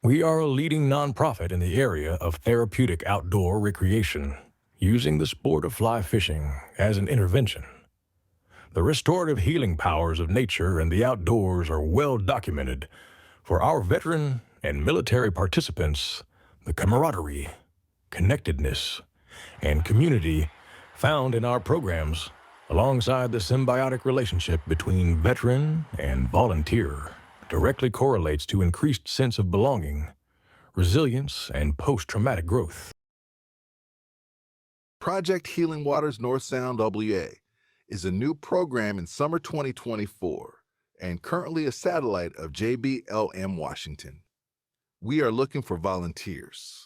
We are a leading nonprofit in the area of therapeutic outdoor recreation, using the sport of fly fishing as an intervention. The restorative healing powers of nature and the outdoors are well documented. For our veteran and military participants, the camaraderie, connectedness, and community found in our programs, alongside the symbiotic relationship between veteran and volunteer, directly correlates to increased sense of belonging, resilience, and post-traumatic growth. Project Healing Waters North Sound WA is a new program in summer 2024 and currently a satellite of JBLM Washington. We are looking for volunteers.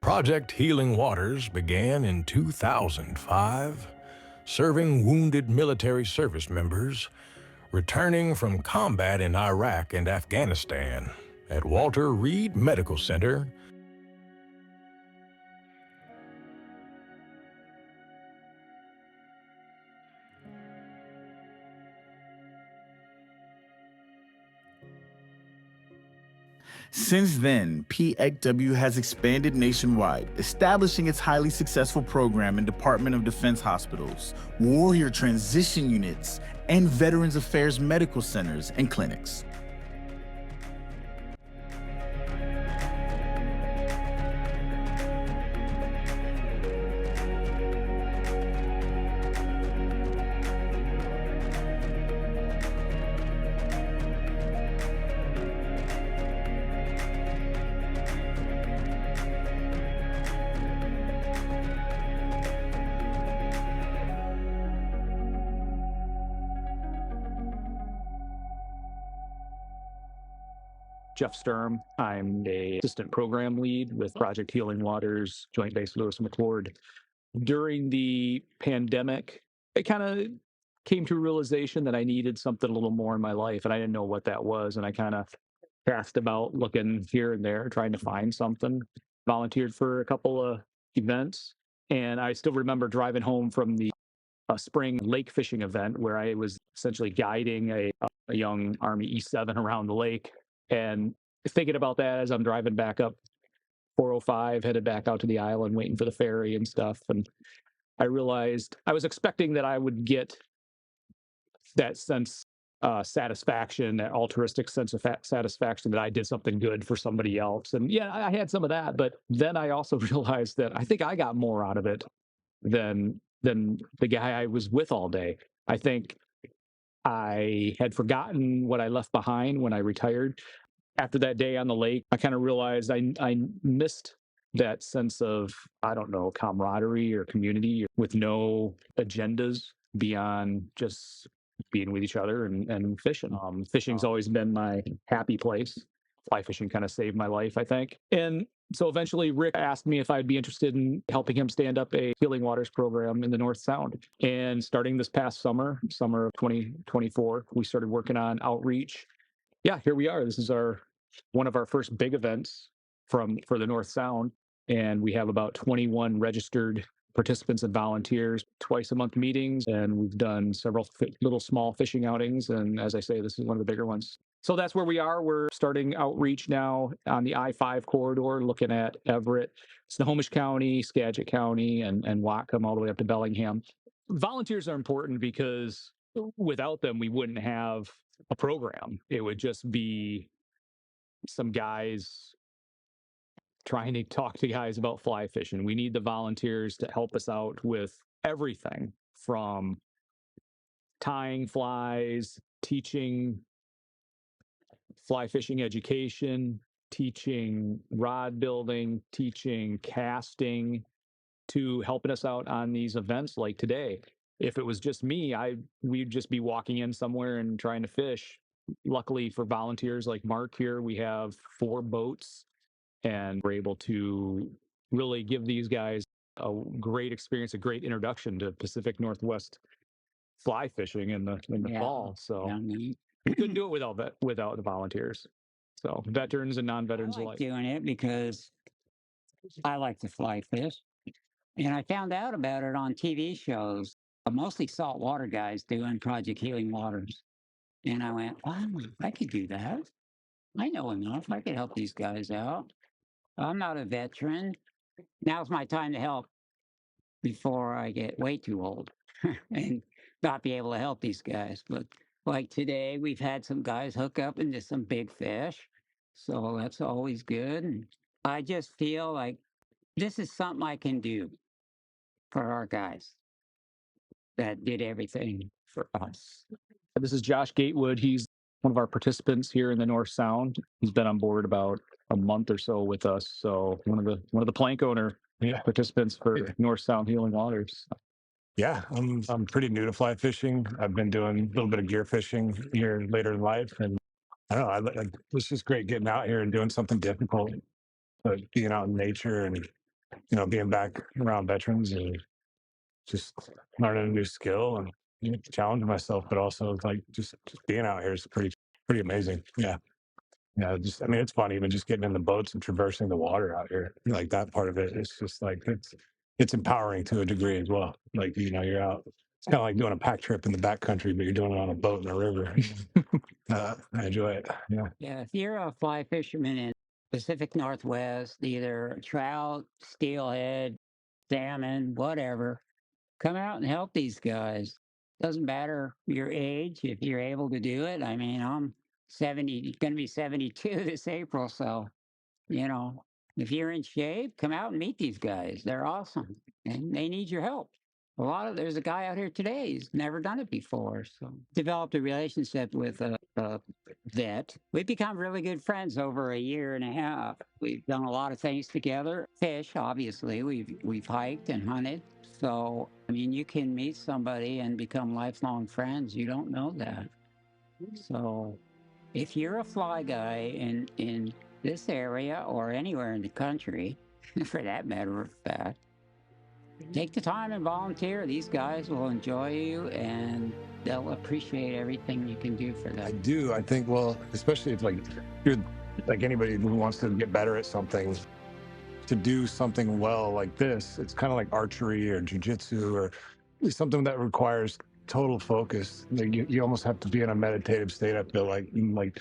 Project Healing Waters began in 2005, serving wounded military service members returning from combat in Iraq and Afghanistan at Walter Reed Medical Center. Since then, PHW has expanded nationwide, establishing its highly successful program in Department of Defense hospitals, warrior transition units, and Veterans Affairs medical centers and clinics. Jeff Sturm. I'm a assistant program lead with Project Healing Waters, Joint Base Lewis McChord. During the pandemic, I kind of came to a realization that I needed something a little more in my life, and I didn't know what that was. And I kind of cast about looking here and there, trying to find something. Volunteered for a couple of events, and I still remember driving home from the spring lake fishing event where I was essentially guiding a young Army E7 around the lake. And thinking about that as I'm driving back up 405, headed back out to the island, waiting for the ferry and stuff. And I realized I was expecting that I would get that sense satisfaction, that altruistic sense of satisfaction that I did something good for somebody else. And yeah, I had some of that, but then I also realized that I think I got more out of it than the guy I was with all day. I think I had forgotten what I left behind when I retired. After that day on the lake, I kind of realized I missed that sense of, I don't know, camaraderie or community with no agendas beyond just being with each other and fishing. Fishing's always been my happy place. fly fishing kind of saved my life, I think. And so eventually Rick asked me if I'd be interested in helping him stand up a Healing Waters program in the North Sound. And starting this past summer of 2024, we started working on outreach. Yeah, here we are. This is one of our first big events for the North Sound. And we have about 21 registered participants and volunteers, twice a month meetings, and we've done several little small fishing outings. And as I say, this is one of the bigger ones. So that's where we are. We're starting outreach now on the I-5 corridor, looking at Everett, Snohomish County, Skagit County, and Whatcom, all the way up to Bellingham. Volunteers are important because without them, we wouldn't have a program. It would just be some guys trying to talk to guys about fly fishing. We need the volunteers to help us out with everything from tying flies, teaching fly fishing education, teaching rod building, teaching casting, to helping us out on these events like today. If it was just me, we'd just be walking in somewhere and trying to fish. Luckily for volunteers like Mark here, we have 4 boats, and we're able to really give these guys a great experience, a great introduction to Pacific Northwest fly fishing in the fall. So we couldn't do it without the volunteers. So veterans and non-veterans I like alike. doing it because I like to fly fish. And I found out about it on TV shows, mostly saltwater guys doing Project Healing Waters. And I went, wow, I could do that. I know enough. I could help these guys out. I'm not a veteran. Now's my time to help before I get way too old and not be able to help these guys. But like today, we've had some guys hook up into some big fish. So that's always good. And I just feel like this is something I can do for our guys that did everything for us. This is Josh Gatewood. He's one of our participants here in the North Sound. He's been on board about a month or so with us. So one of the plank owner participants for North Sound Healing Waters. Yeah, I'm pretty new to fly fishing. I've been doing a little bit of gear fishing here later in life, and I don't know. It's just great getting out here and doing something difficult, being out in nature, and being back around veterans and just learning a new skill and challenging myself. But also, like just being out here is pretty amazing. Yeah. Yeah, I mean, it's fun even just getting in the boats and traversing the water out here. Like that part of it, it's just like it's empowering to a degree as well. Like you're out. It's kind of like doing a pack trip in the backcountry, but you're doing it on a boat in a river. I enjoy it. Yeah. Yeah, if you're a fly fisherman in Pacific Northwest, either trout, steelhead, salmon, whatever, come out and help these guys. Doesn't matter your age if you're able to do it. I mean, I'm 70, going to be 72 this April, so if you're in shape, come out and meet these guys. They're awesome, and they need your help. There's a guy out here today who's never done it before, so developed a relationship with a vet. We've become really good friends over a year and a half. We've done a lot of things together. Fish, obviously. We've hiked and hunted. So, I mean, you can meet somebody and become lifelong friends. You don't know that. So, if you're a fly guy in this area or anywhere in the country, for that matter of fact, take the time and volunteer. These guys will enjoy you and they'll appreciate everything you can do for them. I do. I think, well, especially if you're like anybody who wants to get better at something, to do something well like this, it's kind of like archery or jujitsu or something that requires total focus. Like you almost have to be in a meditative state. I feel like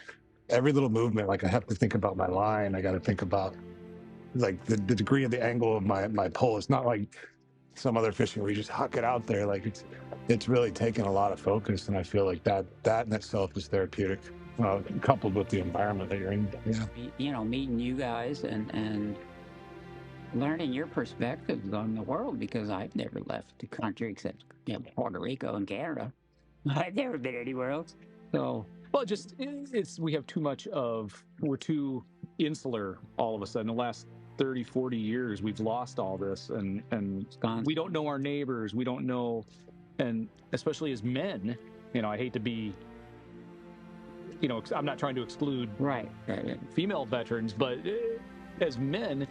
every little movement, like I have to think about my line. I got to think about like the degree of the angle of my pole. It's not like some other fishing where you just huck it out there. Like it's really taken a lot of focus, and I feel like that in itself is therapeutic, coupled with the environment that you're in. Yeah. Meeting you guys and learning your perspectives on the world, because I've never left the country except Puerto Rico and Canada. I've never been anywhere else. So, well, we have we're too insular all of a sudden. The last 30, 40 years, we've lost all this, and we don't know our neighbors. We don't know, and especially as men, I hate to be I'm not trying to exclude Right. female veterans, but as men,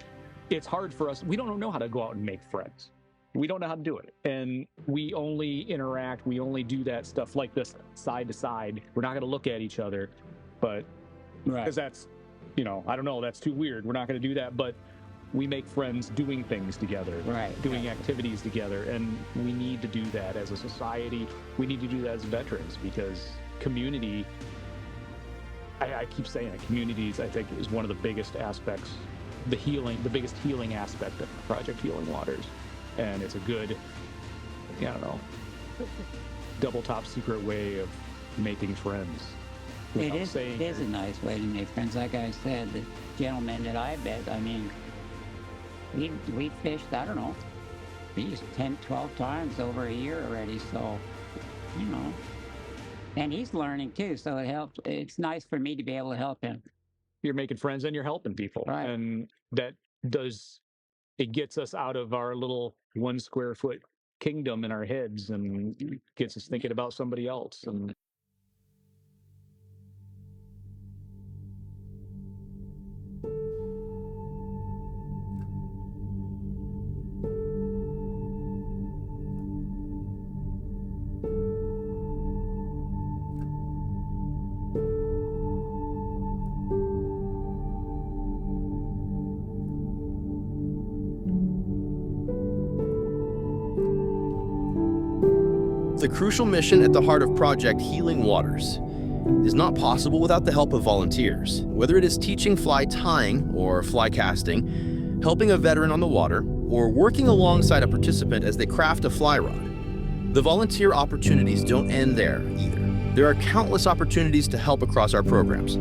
it's hard for us. We don't know how to go out and make friends. We don't know how to do it. And we only interact, we only do that stuff like this side to side. We're not going to look at each other, but because that's, I don't know, that's too weird. We're not going to do that, but we make friends doing things together, doing activities together. And we need to do that as a society. We need to do that as veterans, because community, I keep saying it, communities, I think, is one of the biggest aspects, the biggest healing aspect of Project Healing Waters. And it's a good, double top secret way of making friends. It is a nice way to make friends. Like I said, the gentleman that I met, I mean, we fished, I don't know, geez, 10, 12 times over a year already. So, and he's learning too. So it helps. It's nice for me to be able to help him. You're making friends and you're helping people. Right. And it gets us out of our little 1 square foot kingdom in our heads and gets us thinking about somebody else. And The crucial mission at the heart of Project Healing Waters is not possible without the help of volunteers. Whether it is teaching fly tying or fly casting, helping a veteran on the water, or working alongside a participant as they craft a fly rod, the volunteer opportunities don't end there either. There are countless opportunities to help across our programs.